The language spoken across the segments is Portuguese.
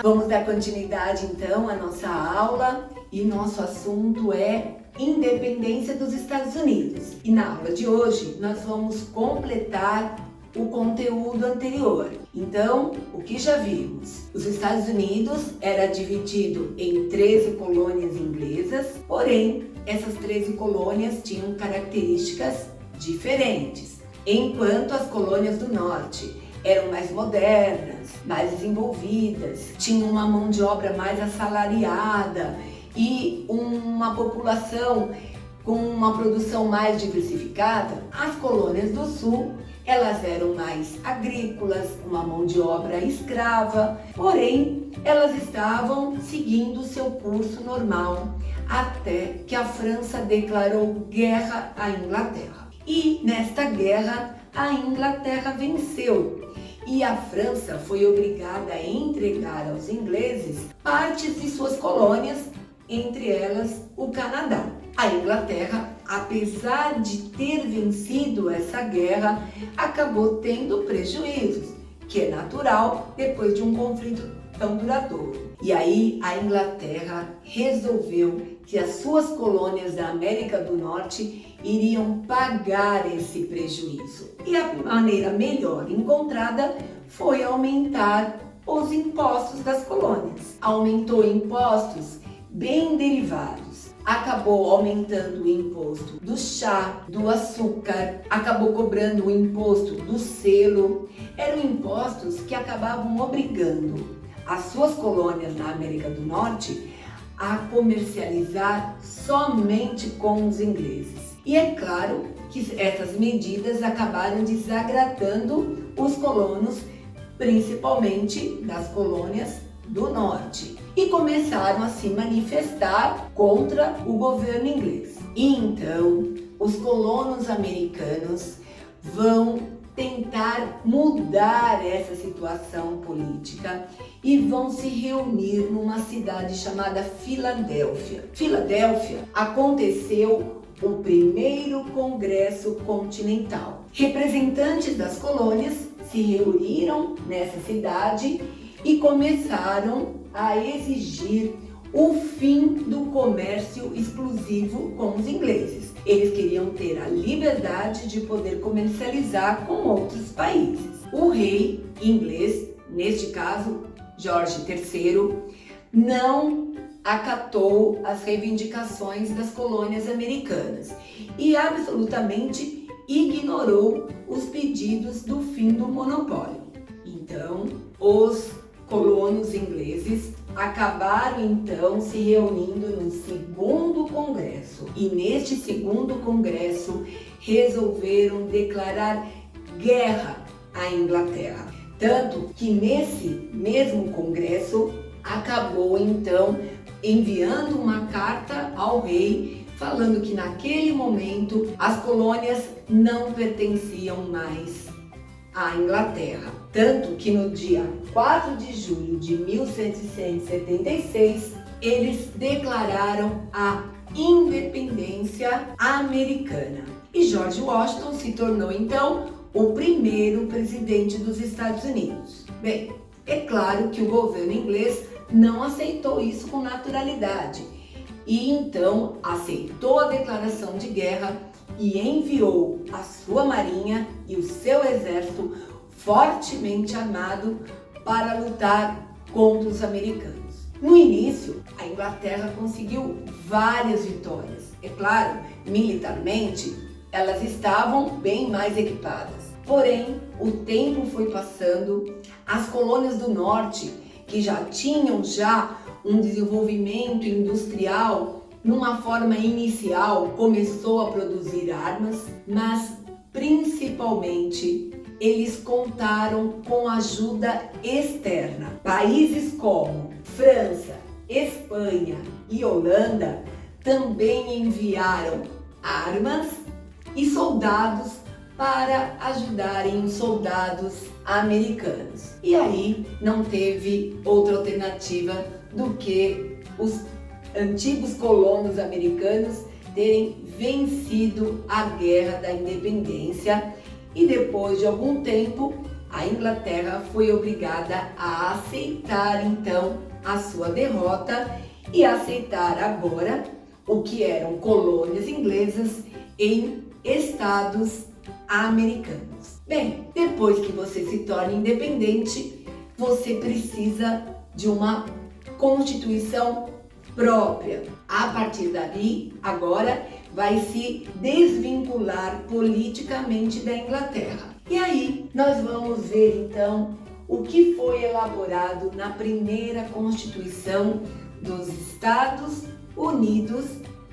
Vamos dar continuidade então à nossa aula e nosso assunto é independência dos Estados Unidos. E na aula de hoje nós vamos completar o conteúdo anterior. Então, o que já vimos? Os Estados Unidos era dividido em 13 colônias inglesas, porém, essas 13 colônias tinham características diferentes. Enquanto as colônias do norte eram mais modernas, mais desenvolvidas, tinham uma mão de obra mais assalariada e uma população com uma produção mais diversificada, as colônias do sul elas eram mais agrícolas, uma mão de obra escrava, porém elas estavam seguindo seu curso normal até que a França declarou guerra à Inglaterra. E nesta guerra a Inglaterra venceu e a França foi obrigada a entregar aos ingleses partes de suas colônias, entre elas o Canadá. A Inglaterra, apesar de ter vencido essa guerra, acabou tendo prejuízos, que é natural depois de um conflito tão duradouro. E aí a Inglaterra resolveu que as suas colônias da América do Norte iriam pagar esse prejuízo. E a maneira melhor encontrada foi aumentar os impostos das colônias. Aumentou impostos bem derivados. Acabou aumentando o imposto do chá, do açúcar, acabou cobrando o imposto do selo. Eram impostos que acabavam obrigando as suas colônias na América do Norte a comercializar somente com os ingleses. E é claro que essas medidas acabaram desagradando os colonos, principalmente das colônias do norte, e começaram a se manifestar contra o governo inglês. E então, os colonos americanos vão tentar mudar essa situação política e vão se reunir numa cidade chamada Filadélfia. Filadélfia aconteceu o primeiro Congresso Continental. Representantes das colônias se reuniram nessa cidade e começaram a exigir o fim do comércio exclusivo com os ingleses. Eles queriam ter a liberdade de poder comercializar com outros países. O rei inglês, neste caso Jorge III, não acatou as reivindicações das colônias americanas e absolutamente ignorou os pedidos do fim do monopólio. Então, os colonos ingleses acabaram então se reunindo no segundo congresso e neste segundo congresso resolveram declarar guerra à Inglaterra. Tanto que nesse mesmo congresso acabou então enviando uma carta ao rei falando que naquele momento as colônias não pertenciam mais à Inglaterra. Tanto que no dia 4 de julho de 1776, eles declararam a independência americana. E George Washington se tornou então o primeiro presidente dos Estados Unidos. Bem, é claro que o governo inglês não aceitou isso com naturalidade e então aceitou a declaração de guerra e enviou a sua marinha e o seu exército fortemente armado para lutar contra os americanos. No início, a Inglaterra conseguiu várias vitórias. É claro, militarmente, elas estavam bem mais equipadas. Porém, o tempo foi passando, as colônias do norte, que já tinham um desenvolvimento industrial, numa forma inicial, começou a produzir armas, mas principalmente eles contaram com ajuda externa. Países como França, Espanha e Holanda também enviaram armas e soldados para ajudarem os soldados americanos. E aí não teve outra alternativa do que os antigos colonos americanos terem vencido a Guerra da Independência e depois de algum tempo a Inglaterra foi obrigada a aceitar então a sua derrota e aceitar agora o que eram colônias inglesas em estados americanos. Bem, depois que você se torna independente, você precisa de uma constituição própria. A partir dali, agora vai se desvincular politicamente da Inglaterra. E aí nós vamos ver então o que foi elaborado na primeira Constituição dos Estados Unidos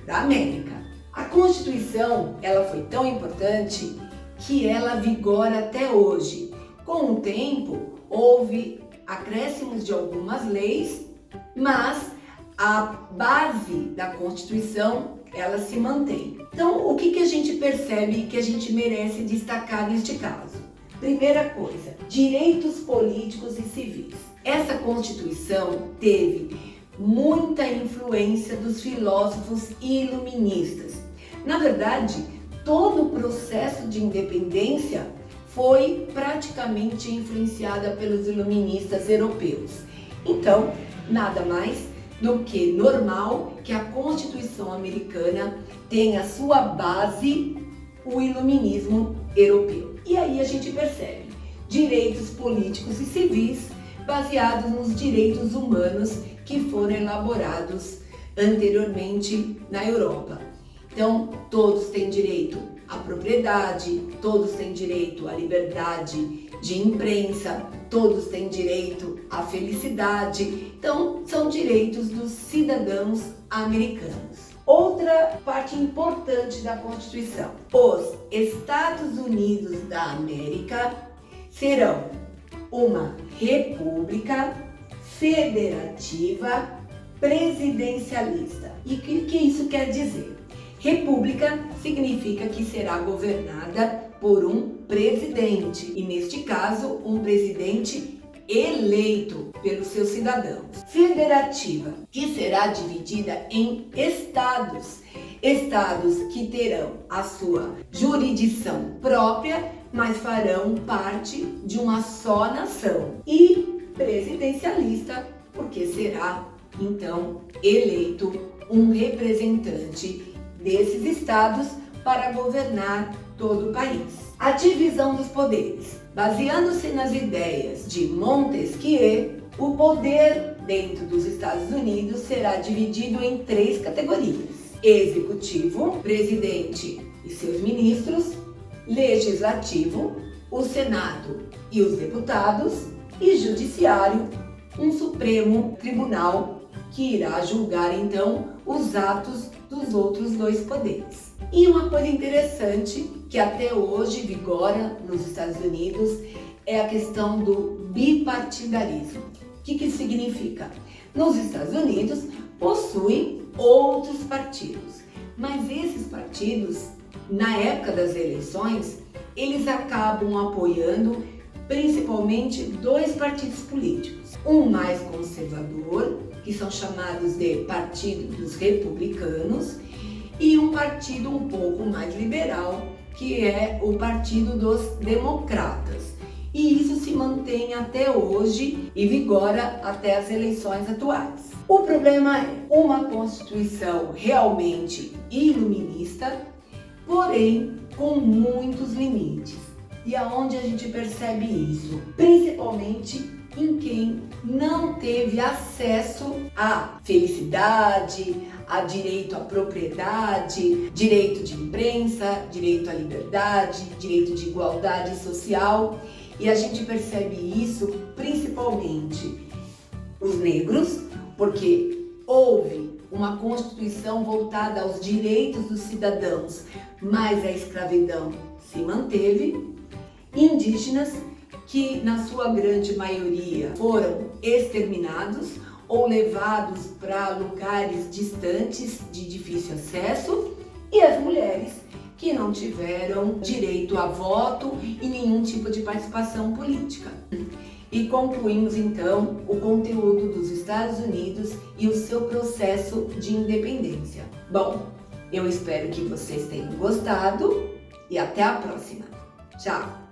da América. A Constituição, ela foi tão importante que ela vigora até hoje. Com o tempo, houve acréscimos de algumas leis, mas a base da Constituição, ela se mantém. Então, o que a gente percebe que a gente merece destacar neste caso? Primeira coisa, direitos políticos e civis. Essa Constituição teve muita influência dos filósofos iluministas. Na verdade, todo o processo de independência foi praticamente influenciada pelos iluministas europeus. Então, nada mais do que normal que a Constituição americana tenha a sua base o iluminismo europeu. E aí a gente percebe direitos políticos e civis baseados nos direitos humanos que foram elaborados anteriormente na Europa. Então, todos têm direito à propriedade, todos têm direito à liberdade de imprensa, todos têm direito à felicidade. Então, são direitos dos cidadãos americanos. Outra parte importante da Constituição: os Estados Unidos da América serão uma república federativa presidencialista. E o que isso quer dizer? República significa que será governada por um presidente, e neste caso, um presidente eleito pelos seus cidadãos. Federativa, que será dividida em estados, estados que terão a sua jurisdição própria, mas farão parte de uma só nação. E presidencialista, porque será então eleito um representante desses estados para governar todo o país. A divisão dos poderes. Baseando-se nas ideias de Montesquieu, o poder dentro dos Estados Unidos será dividido em 3 categorias: executivo, presidente e seus ministros; legislativo, o Senado e os deputados; e judiciário, um Supremo Tribunal que irá julgar então os atos dos outros 2 poderes. E uma coisa interessante que até hoje vigora nos Estados Unidos é a questão do bipartidarismo. O que isso significa? Nos Estados Unidos possuem outros partidos, mas esses partidos, na época das eleições, eles acabam apoiando principalmente 2 partidos políticos. Um mais conservador, que são chamados de Partido dos Republicanos, e um partido um pouco mais liberal, que é o Partido dos Democratas. E isso se mantém até hoje e vigora até as eleições atuais. O problema é uma Constituição realmente iluminista, porém com muitos limites. E aonde a gente percebe isso? Principalmente em quem não teve acesso à felicidade, a direito à propriedade, direito de imprensa, direito à liberdade, direito de igualdade social. E a gente percebe isso principalmente os negros, porque houve uma Constituição voltada aos direitos dos cidadãos, mas a escravidão se manteve; indígenas, que na sua grande maioria foram exterminados ou levados para lugares distantes de difícil acesso; e as mulheres, que não tiveram direito a voto e nenhum tipo de participação política. E concluímos então o conteúdo dos Estados Unidos e o seu processo de independência. Bom, eu espero que vocês tenham gostado e até a próxima. Tchau!